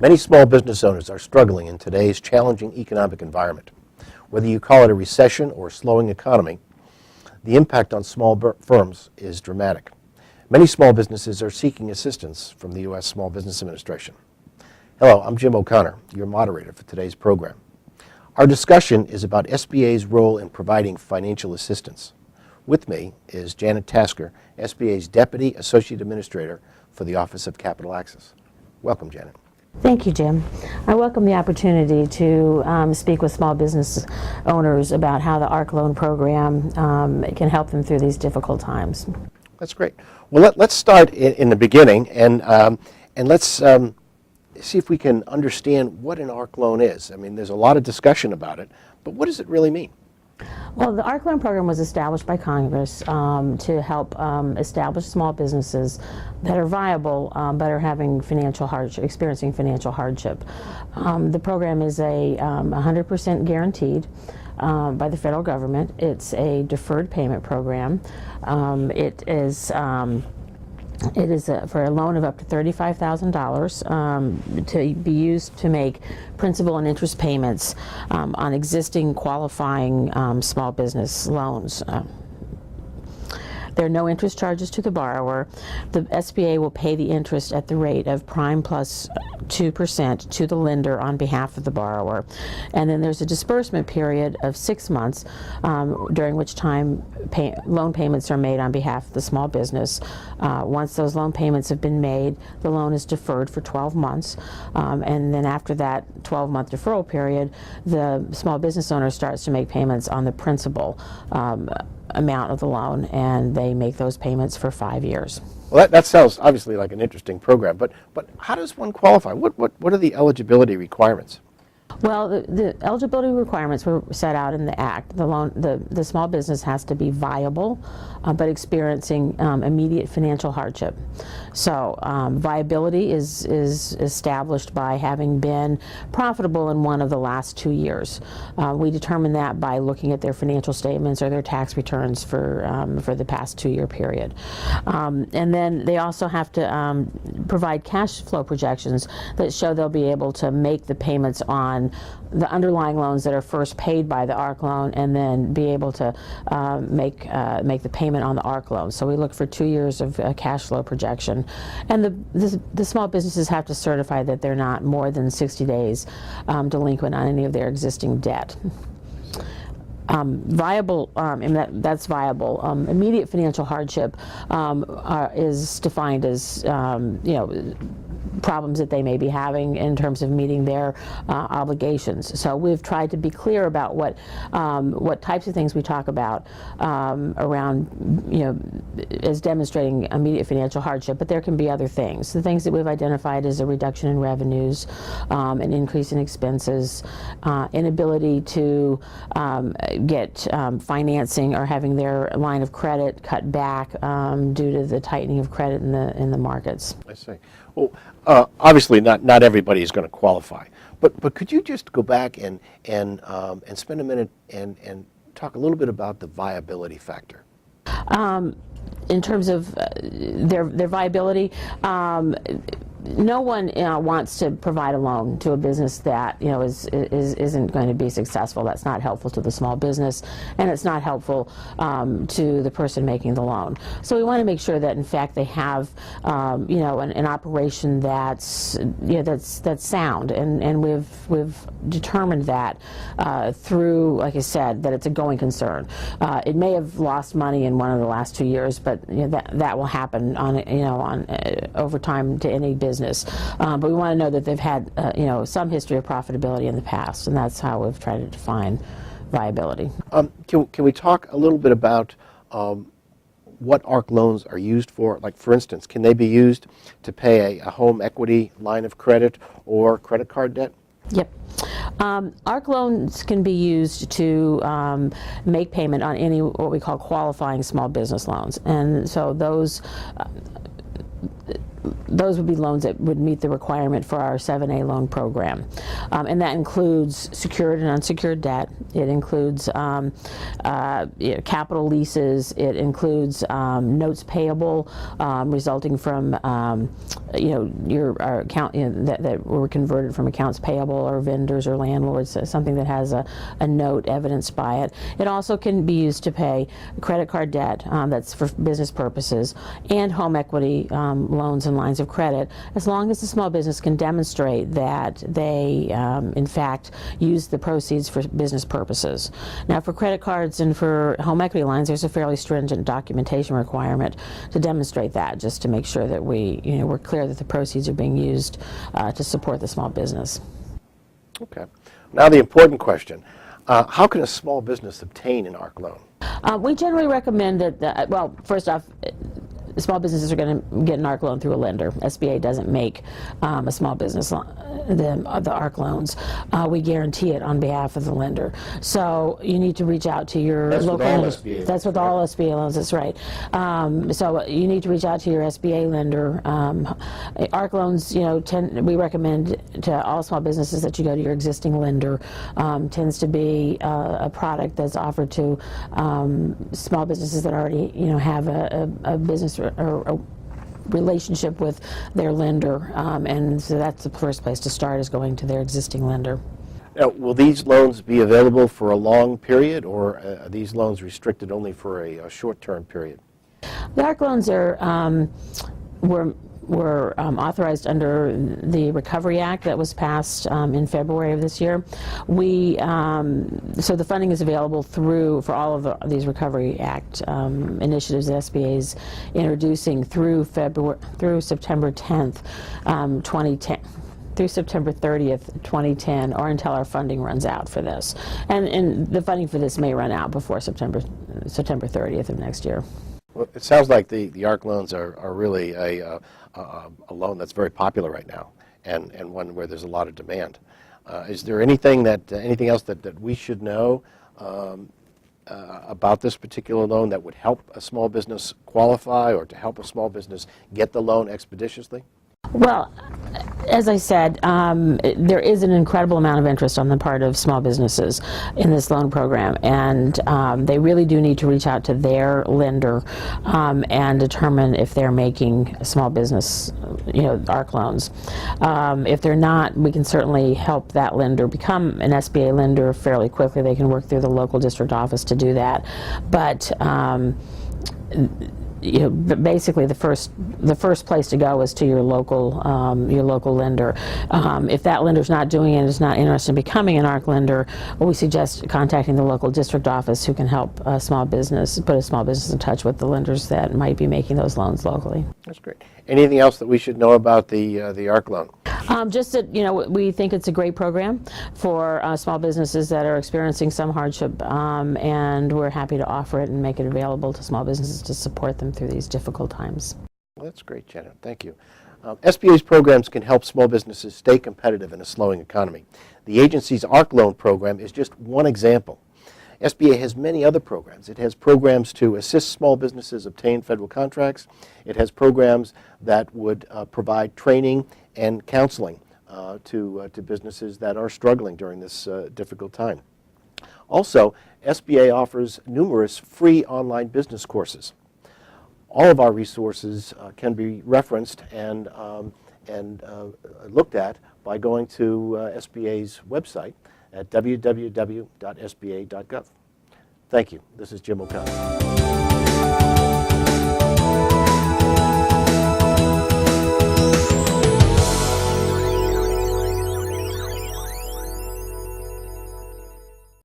Many small business owners are struggling in today's challenging economic environment. Whether you call it a recession or a slowing economy, the impact on small firms is dramatic. Many small businesses are seeking assistance from the U.S. Small Business Administration. Hello, I'm Jim O'Connor, your moderator for today's program. Our discussion is about SBA's role in providing financial assistance. With me is Janet Tasker, SBA's Deputy Associate Administrator for the Office of Capital Access. Welcome, Janet. Thank you, Jim. I welcome the opportunity to speak with small business owners about how the ARC loan program can help them through these difficult times. That's great. Well, let's start in the beginning and let's see if we can understand what an ARC loan is. I mean, there's a lot of discussion about it, but what does it really mean? Well, the ARC loan program was established by Congress to help establish small businesses that are viable but are having experiencing financial hardship. The program is 100% guaranteed by the federal government. It's a deferred payment program. It is for a loan of up to $35,000 to be used to make principal and interest payments on existing qualifying small business loans. There are no interest charges to the borrower. The SBA will pay the interest at the rate of prime plus 2% to the lender on behalf of the borrower. And then there's a disbursement period of 6 months during which time loan payments are made on behalf of the small business. Once those loan payments have been made, the loan is deferred for 12 months. And then after that 12-month deferral period, the small business owner starts to make payments on the principal amount of the loan, and they make those payments for 5 years. Well, that sounds obviously like an interesting program, but how does one qualify? What are the eligibility requirements? Well, the eligibility requirements were set out in the Act. The small business has to be viable, but experiencing immediate financial hardship. So viability is established by having been profitable in one of the last 2 years. We determine that by looking at their financial statements or their tax returns for the past 2-year period. And then they also have to provide cash flow projections that show they'll be able to make the payments on the underlying loans that are first paid by the ARC loan, and then be able to make the payment on the ARC loan. So we look for 2 years of cash flow projection, and the small businesses have to certify that they're not more than 60 days delinquent on any of their existing debt. Viable, and that's viable. Immediate financial hardship is defined as problems that they may be having in terms of meeting their obligations. So we've tried to be clear about what types of things we talk about around, as demonstrating immediate financial hardship, but there can be other things. The things that we've identified is a reduction in revenues, an increase in expenses, inability to get financing or having their line of credit cut back due to the tightening of credit in the markets. I see. Well, obviously not everybody is going to qualify, but could you just go back and spend a minute and talk a little bit about the viability factor? In terms of their viability, no one wants to provide a loan to a business that isn't going to be successful. That's not helpful to the small business, and it's not helpful to the person making the loan. So we want to make sure that in fact they have an operation that's sound, and we've determined that through, like I said, that it's a going concern. It may have lost money in one of the last 2 years, but that will happen on over time to any business. But we want to know that they've had some history of profitability in the past, and that's how we've tried to define viability. Can we talk a little bit about what ARC loans are used for? Like, for instance, can they be used to pay a home equity line of credit or credit card debt? Yep. ARC loans can be used to make payment on any what we call qualifying small business loans, and so those those would be loans that would meet the requirement for our 7A loan program. And that includes secured and unsecured debt. It includes capital leases. It includes notes payable resulting from your account that were converted from accounts payable or vendors or landlords, something that has a note evidenced by it. It also can be used to pay credit card debt that's for business purposes, and home equity loans and lines of credit, as long as the small business can demonstrate that they in fact use the proceeds for business purposes. Now, for credit cards and for home equity lines, there's a fairly stringent documentation requirement to demonstrate that, just to make sure that we're clear that the proceeds are being used to support the small business. Okay. Now the important question. How can a small business obtain an ARC loan? We generally recommend that, well, first off, small businesses are going to get an ARC loan through a lender. SBA doesn't make a small business the ARC loans. We guarantee it on behalf of the lender. So you need to reach out to your local lender. That's with all SBA loans, that's right. So you need to reach out to your SBA lender. ARC loans, we recommend to all small businesses that you go to your existing lender. Tends to be a product that's offered to small businesses that already have a business or a relationship with their lender, and so that's the first place to start, is going to their existing lender. Now, will these loans be available for a long period, or are these loans restricted only for a short-term period? The ARC loans were authorized under the Recovery Act that was passed in February of this year. So the funding is available for all of these Recovery Act initiatives that SBA is introducing through September 10th, 2010. Through September 30th, 2010, or until our funding runs out for this. And the funding for this may run out before September 30th of next year. Well, it sounds like the ARC loans are really a loan that's very popular right now, and one where there's a lot of demand. Is there anything else that we should know about this particular loan that would help a small business qualify, or to help a small business get the loan expeditiously? Well, as I said, there is an incredible amount of interest on the part of small businesses in this loan program, and they really do need to reach out to their lender and determine if they're making small business, ARC loans. If they're not, we can certainly help that lender become an SBA lender fairly quickly. They can work through the local district office to do that, but basically the first place to go is to your local lender. If that lender's not doing it, is not interested in becoming an ARC lender, well, we suggest contacting the local district office, who can help put a small business in touch with the lenders that might be making those loans locally. That's great. Anything else that we should know about the ARC loan? Just that we think it's a great program for small businesses that are experiencing some hardship, and we're happy to offer it and make it available to small businesses to support them through these difficult times. Well, that's great, Janet. Thank you. SBA's programs can help small businesses stay competitive in a slowing economy. The agency's ARC loan program is just one example. SBA has many other programs. It has programs to assist small businesses obtain federal contracts. It has programs that would provide training and counseling to businesses that are struggling during this difficult time. Also, SBA offers numerous free online business courses. All of our resources can be referenced and looked at by going to SBA's website at www.sba.gov. Thank you. This is Jim O'Connor.